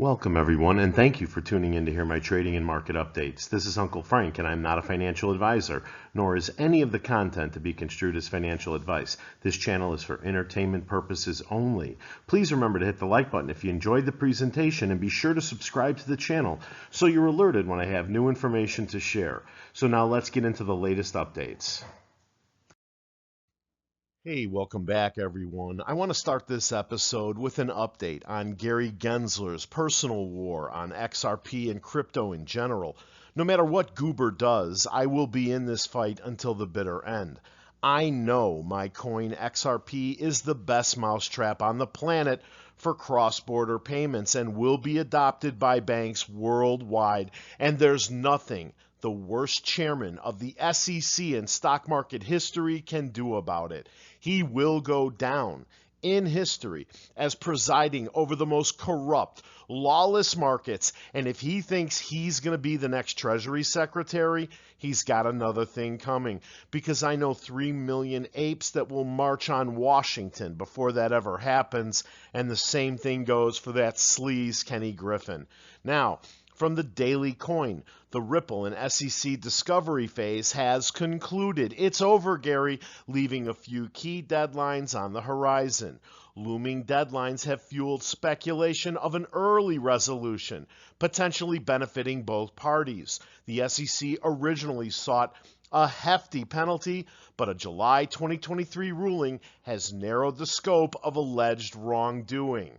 Welcome everyone, and thank you for tuning in to hear my trading and market updates. This is Uncle Frank, and I'm not a financial advisor, nor is any of the content to be construed as financial advice. This channel is for entertainment purposes only. Please remember to hit the like button if you enjoyed the presentation, and be sure to subscribe to the channel so you're alerted when I have new information to share. So now let's get into the latest updates. Hey, welcome back everyone. I want to start this episode with an update on Gary Gensler's personal war on XRP and crypto in general. No matter what Goober does, I will be in this fight until the bitter end. I know my coin XRP is the best mousetrap on the planet for cross-border payments and will be adopted by banks worldwide, and there's nothing the worst chairman of the SEC in stock market history can do about it. He will go down in history as presiding over the most corrupt, lawless markets, and if he thinks he's going to be the next Treasury Secretary, he's got another thing coming, because I know 3 million apes that will march on Washington before that ever happens, and the same thing goes for that sleaze Kenny Griffin. Now, from the Daily Coin, the Ripple and SEC discovery phase has concluded. It's over, Gary, leaving a few key deadlines on the horizon. Looming deadlines have fueled speculation of an early resolution, potentially benefiting both parties. The SEC originally sought a hefty penalty, but a July 2023 ruling has narrowed the scope of alleged wrongdoing.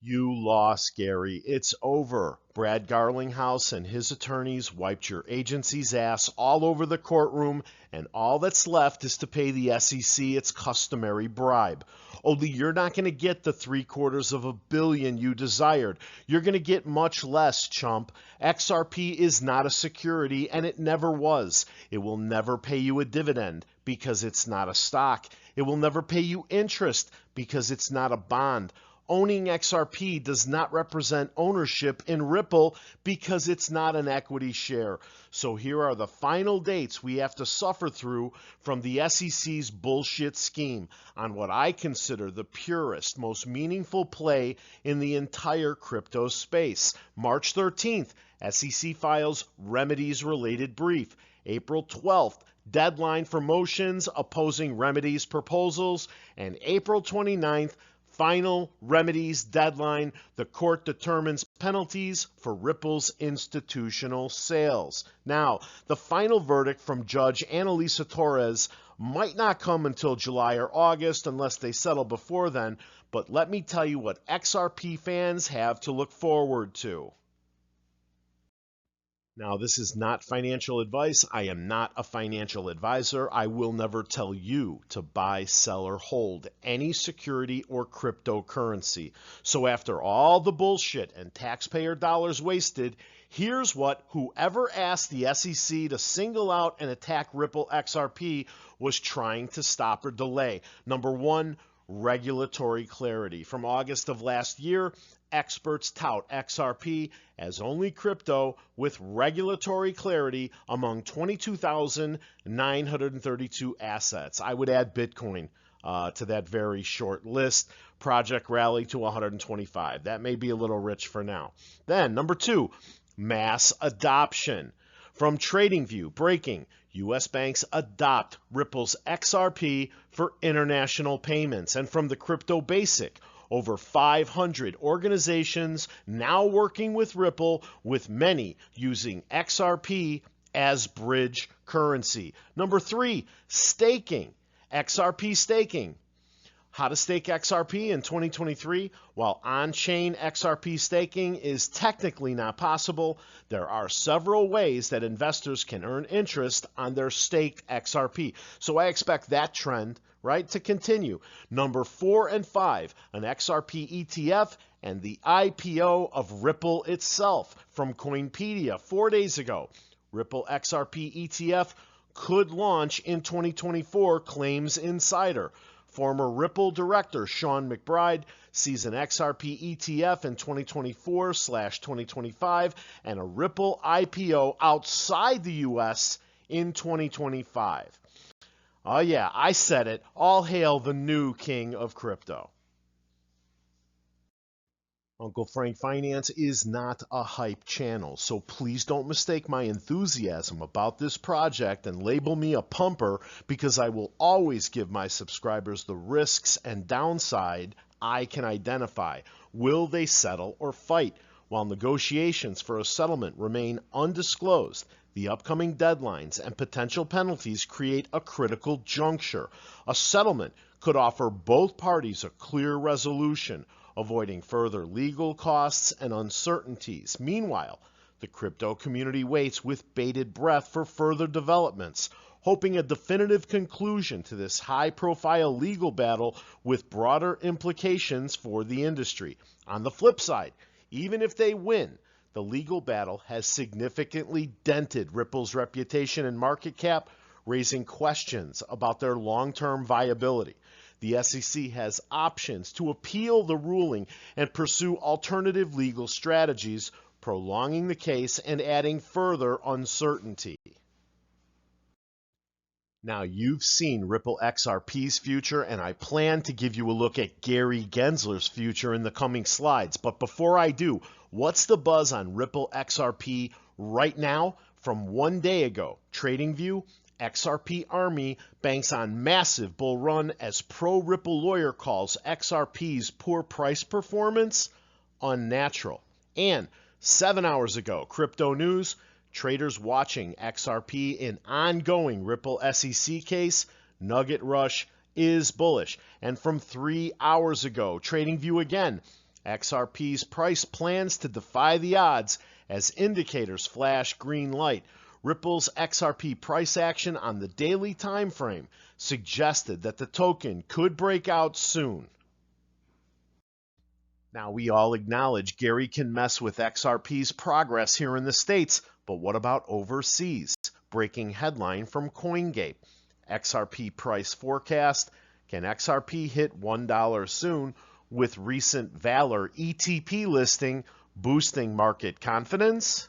You lost, Gary. It's over. Brad Garlinghouse and his attorneys wiped your agency's ass all over the courtroom, and all that's left is to pay the SEC its customary bribe. Only you're not going to get the $750 million you desired. You're going to get much less, chump. XRP is not a security, and it never was. It will never pay you a dividend because it's not a stock. It will never pay you interest because it's not a bond. Owning XRP does not represent ownership in Ripple because it's not an equity share. So here are the final dates we have to suffer through from the SEC's bullshit scheme on what I consider the purest, most meaningful play in the entire crypto space. March 13th, SEC files remedies-related brief. April 12th, deadline for motions opposing remedies proposals. And April 29th, final remedies deadline. The court determines penalties for Ripple's institutional sales. Now, the final verdict from Judge Annalisa Torres might not come until July or August unless they settle before then, but let me tell you what XRP fans have to look forward to. Now, this is not financial advice. I am not a financial advisor. I will never tell you to buy, sell, or hold any security or cryptocurrency. So after all the bullshit and taxpayer dollars wasted, here's what whoever asked the SEC to single out and attack Ripple XRP was trying to stop or delay. Number one, regulatory clarity. From August of last year, experts tout XRP as only crypto with regulatory clarity among 22,932 assets. I would add Bitcoin to that very short list. Project Rally to 125. That may be a little rich for now. Then, number two, mass adoption. From TradingView, breaking, U.S. banks adopt Ripple's XRP for international payments. And from the Crypto Basic, over 500 organizations now working with Ripple, with many using XRP as bridge currency. Number three, staking. XRP staking. How to stake XRP in 2023? While on-chain XRP staking is technically not possible, there are several ways that investors can earn interest on their staked XRP. So I expect that trend, right, to continue. Number 4 and 5, an XRP ETF and the IPO of Ripple itself. From Coinpedia 4 days ago, Ripple XRP ETF could launch in 2024, claims Insider. Former Ripple director Sean McBride sees an XRP ETF in 2024/2025 and a Ripple IPO outside the U.S. in 2025. Oh yeah, I said it. All hail the new king of crypto. Uncle Frank Finance is not a hype channel, so please don't mistake my enthusiasm about this project and label me a pumper, because I will always give my subscribers the risks and downside I can identify. Will they settle or fight? While negotiations for a settlement remain undisclosed, the upcoming deadlines and potential penalties create a critical juncture. A settlement could offer both parties a clear resolution, avoiding further legal costs and uncertainties. Meanwhile, the crypto community waits with bated breath for further developments, hoping a definitive conclusion to this high-profile legal battle with broader implications for the industry. On the flip side, even if they win, the legal battle has significantly dented Ripple's reputation and market cap, raising questions about their long-term viability. The SEC has options to appeal the ruling and pursue alternative legal strategies, prolonging the case and adding further uncertainty. Now, you've seen Ripple XRP's future, and I plan to give you a look at Gary Gensler's future in the coming slides. But before I do, what's the buzz on Ripple XRP right now? From 1 day ago, TradingView, XRP Army banks on massive bull run as pro-Ripple lawyer calls XRP's poor price performance unnatural. And 7 hours ago, Crypto News, traders watching XRP in ongoing Ripple SEC case, Nugget Rush is bullish. And from 3 hours ago, TradingView again, XRP's price plans to defy the odds as indicators flash green light. Ripple's XRP price action on the daily time frame suggested that the token could break out soon. Now, we all acknowledge Gary can mess with XRP's progress here in the States, but what about overseas? Breaking headline from CoinGate. XRP price forecast. Can XRP hit $1 soon, with recent Valor ETP listing boosting market confidence?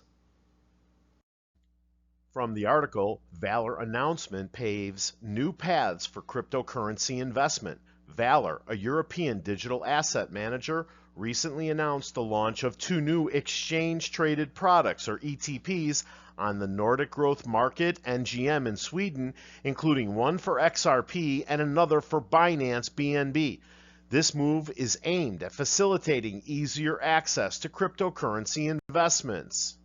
From the article, Valor announcement paves new paths for cryptocurrency investment. Valor, a European digital asset manager, recently announced the launch of 2 new exchange-traded products, or ETPs, on the Nordic Growth Market, NGM, in Sweden, including one for XRP and another for Binance BNB. This move is aimed at facilitating easier access to cryptocurrency investments.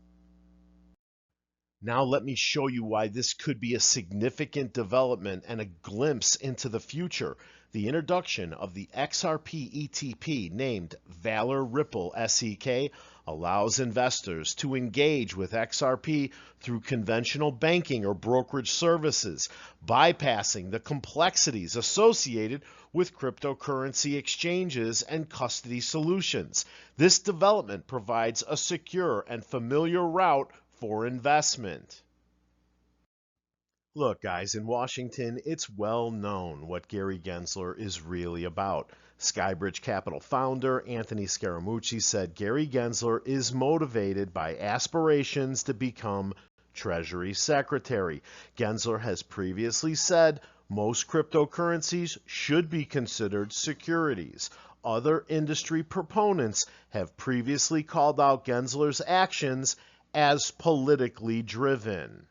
Now let me show you why this could be a significant development and a glimpse into the future. The introduction of the XRP ETP named Valor Ripple SEK allows investors to engage with XRP through conventional banking or brokerage services, bypassing the complexities associated with cryptocurrency exchanges and custody solutions. This development provides a secure and familiar route for investment. Look, guys, in Washington, it's well known what Gary Gensler is really about. Skybridge Capital founder Anthony Scaramucci said Gary Gensler is motivated by aspirations to become Treasury Secretary. Gensler has previously said most cryptocurrencies should be considered securities. Other industry proponents have previously called out Gensler's actions as politically driven.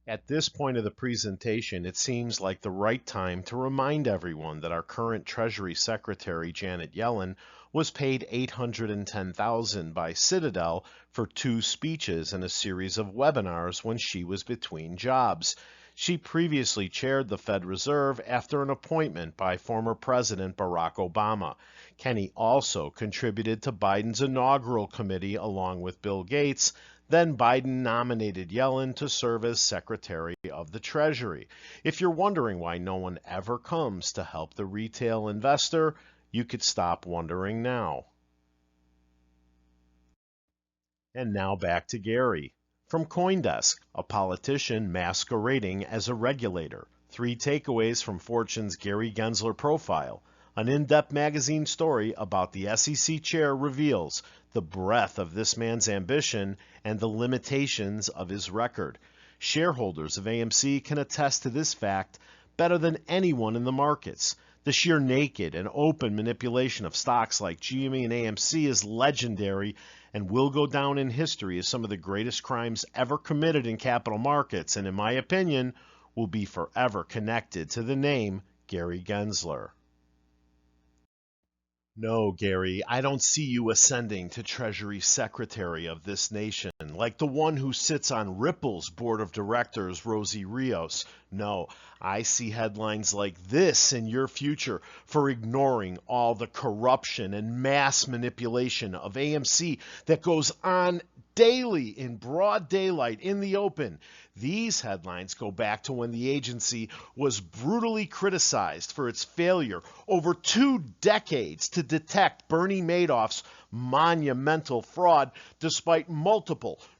At this point of the presentation, it seems like the right time to remind everyone that our current Treasury Secretary, Janet Yellen, was paid $810,000 by Citadel for 2 speeches and a series of webinars when she was between jobs. She previously chaired the Fed Reserve after an appointment by former President Barack Obama. Kenny also contributed to Biden's inaugural committee along with Bill Gates. Then Biden nominated Yellen to serve as Secretary of the Treasury. If you're wondering why no one ever comes to help the retail investor, you could stop wondering now. And now back to Gary. From CoinDesk, a politician masquerading as a regulator. 3 takeaways from Fortune's Gary Gensler profile. An in-depth magazine story about the SEC chair reveals the breadth of this man's ambition and the limitations of his record. Shareholders of AMC can attest to this fact. better than anyone in the markets. The sheer naked and open manipulation of stocks like GME and AMC is legendary and will go down in history as some of the greatest crimes ever committed in capital markets, and in my opinion, will be forever connected to the name Gary Gensler. No, Gary, I don't see you ascending to Treasury Secretary of this nation, like the one who sits on Ripple's board of directors, Rosie Rios. No, I see headlines like this in your future for ignoring all the corruption and mass manipulation of AMC that goes on daily in broad daylight in the open. These headlines go back to when the agency was brutally criticized for its failure over 2 decades to detect Bernie Madoff's monumental fraud despite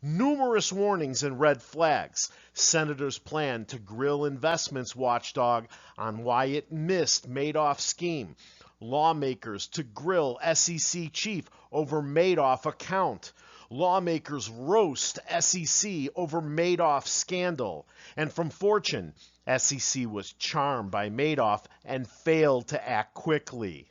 numerous warnings and red flags. Senators plan to grill investments watchdog on why it missed Madoff's scheme. Lawmakers to grill SEC chief over Madoff account. Lawmakers roast SEC over Madoff scandal. And from Fortune, SEC was charmed by Madoff and failed to act quickly.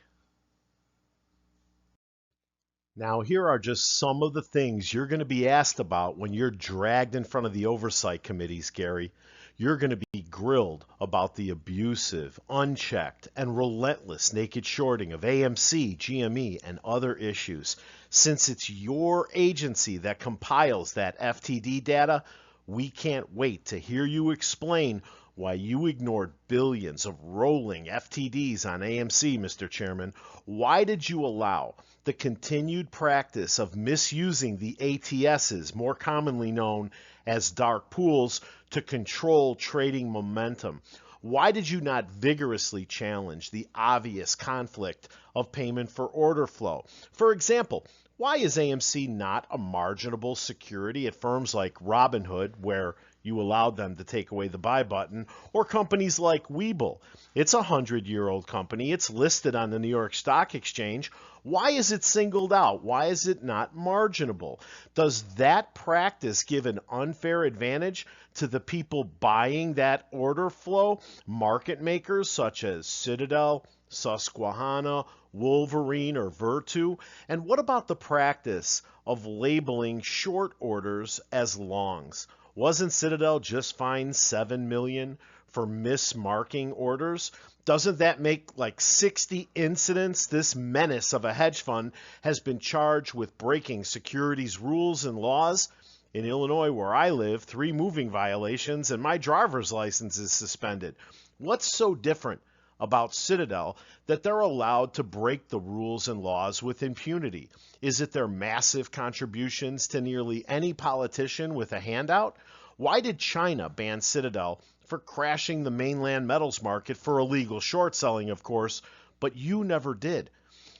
Now, here are just some of the things you're going to be asked about when you're dragged in front of the oversight committees, Gary. You're going to be grilled about the abusive, unchecked, and relentless naked shorting of AMC, GME, and other issues. Since it's your agency that compiles that FTD data, we can't wait to hear you explain why you ignored billions of rolling FTDs on AMC, Mr. Chairman. Why did you allow the continued practice of misusing the ATSs, more commonly known as dark pools, to control trading momentum? Why did you not vigorously challenge the obvious conflict of payment for order flow? For example, why is AMC not a marginable security at firms like Robinhood, where you allowed them to take away the buy button, or companies like Webull? It's a 100-year-old company. It's listed on the New York Stock Exchange. Why is it singled out? Why is it not marginable? Does that practice give an unfair advantage to the people buying that order flow? Market makers such as Citadel, Susquehanna, Wolverine, or Virtu? And what about the practice of labeling short orders as longs? Wasn't Citadel just fined $7 million for mismarking orders? Doesn't that make like 60 incidents? This menace of a hedge fund has been charged with breaking securities rules and laws. In Illinois, where I live, 3 moving violations and my driver's license is suspended. What's so different about Citadel that they're allowed to break the rules and laws with impunity? Is it their massive contributions to nearly any politician with a handout? Why did China ban Citadel for crashing the mainland metals market for illegal short selling, of course, but you never did?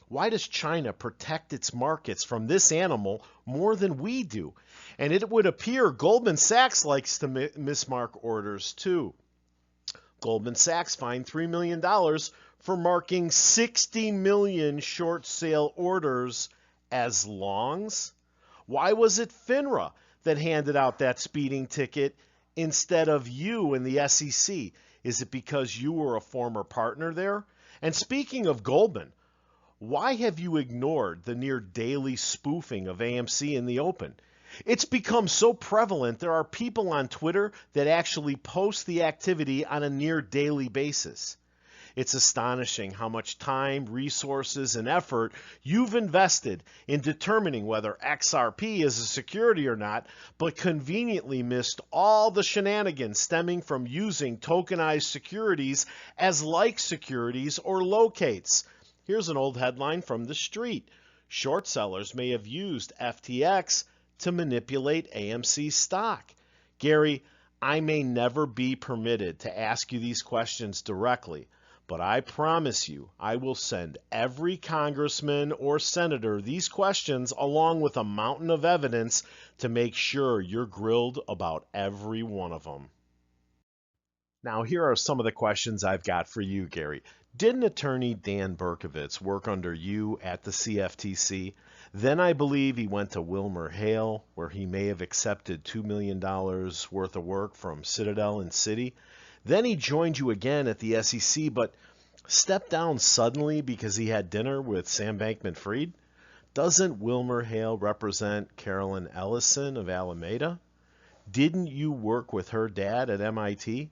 Why does China protect its markets from this animal more than we do? And it would appear Goldman Sachs likes to mismark orders too. Goldman Sachs fined $3 million for marking 60 million short sale orders as longs. Why was it FINRA that handed out that speeding ticket instead of you and the SEC? Is it because you were a former partner there? And speaking of Goldman, why have you ignored the near daily spoofing of AMC in the open? It's become so prevalent there are people on Twitter that actually post the activity on a near daily basis. It's astonishing how much time, resources, and effort you've invested in determining whether XRP is a security or not, but conveniently missed all the shenanigans stemming from using tokenized securities as like securities or locates. Here's an old headline from the street. Short sellers may have used FTX to manipulate AMC stock. Gary, I may never be permitted to ask you these questions directly, but I promise you I will send every congressman or senator these questions along with a mountain of evidence to make sure you're grilled about every one of them. Now, here are some of the questions I've got for you, Gary. Didn't attorney Dan Berkovitz work under you at the CFTC? Then I believe he went to Wilmer Hale, where he may have accepted $2 million worth of work from Citadel and Citi. Then he joined you again at the SEC, but stepped down suddenly because he had dinner with Sam Bankman-Fried? Doesn't Wilmer Hale represent Carolyn Ellison of Alameda? Didn't you work with her dad at MIT?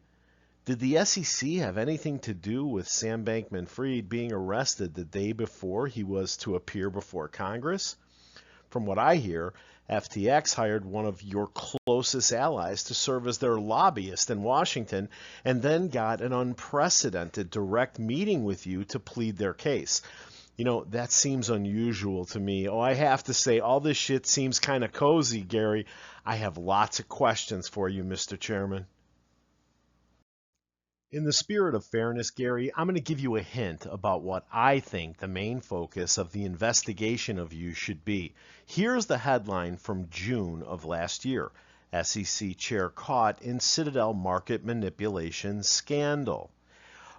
Did the SEC have anything to do with Sam Bankman-Fried being arrested the day before he was to appear before Congress? From what I hear, FTX hired one of your closest allies to serve as their lobbyist in Washington and then got an unprecedented direct meeting with you to plead their case. You know, that seems unusual to me. Oh, I have to say, all this shit seems kind of cozy, Gary. I have lots of questions for you, Mr. Chairman. In the spirit of fairness, Gary, I'm going to give you a hint about what I think the main focus of the investigation of you should be. Here's the headline from June of last year. SEC chair caught in Citadel market manipulation scandal.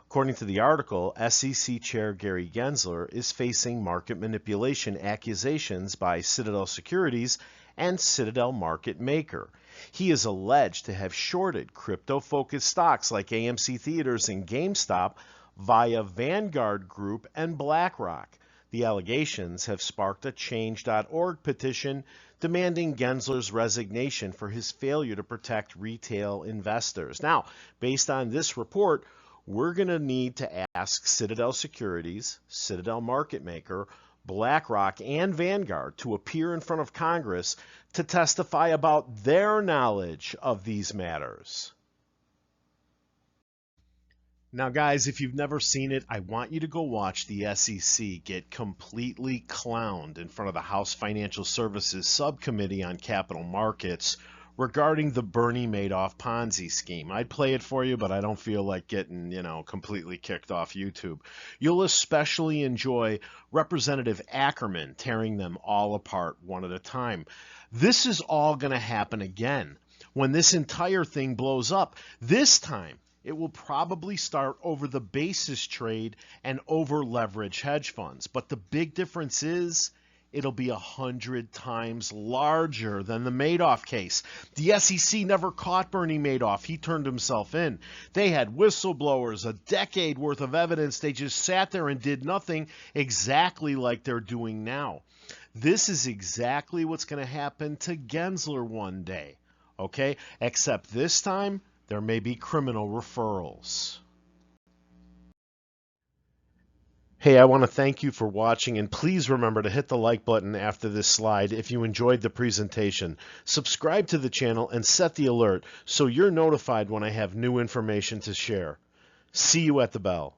According to the article, SEC Chair Gary Gensler is facing market manipulation accusations by Citadel Securities and Citadel Market Maker. He is alleged to have shorted crypto-focused stocks like AMC Theaters and GameStop via Vanguard Group and BlackRock. The allegations have sparked a Change.org petition demanding Gensler's resignation for his failure to protect retail investors. Now, based on this report, we're going to need to ask Citadel Securities, Citadel Market Maker, BlackRock, and Vanguard to appear in front of Congress to testify about their knowledge of these matters. Now, guys, if you've never seen it, I want you to go watch the SEC get completely clowned in front of the House Financial Services Subcommittee on Capital Markets regarding the Bernie Madoff Ponzi scheme. I'd play it for you, but I don't feel like getting, completely kicked off YouTube. You'll especially enjoy Representative Ackerman tearing them all apart one at a time. This is all going to happen again when this entire thing blows up. This time, it will probably start over the basis trade and over leverage hedge funds. But the big difference is it'll be 100 times larger than the Madoff case. The SEC never caught Bernie Madoff. He turned himself in. They had whistleblowers, a decade worth of evidence. They just sat there and did nothing, exactly like they're doing now. This is exactly what's going to happen to Gensler one day, okay? Except this time, there may be criminal referrals. Hey, I want to thank you for watching, and please remember to hit the like button after this slide if you enjoyed the presentation. Subscribe to the channel and set the alert so you're notified when I have new information to share. See you at the bell.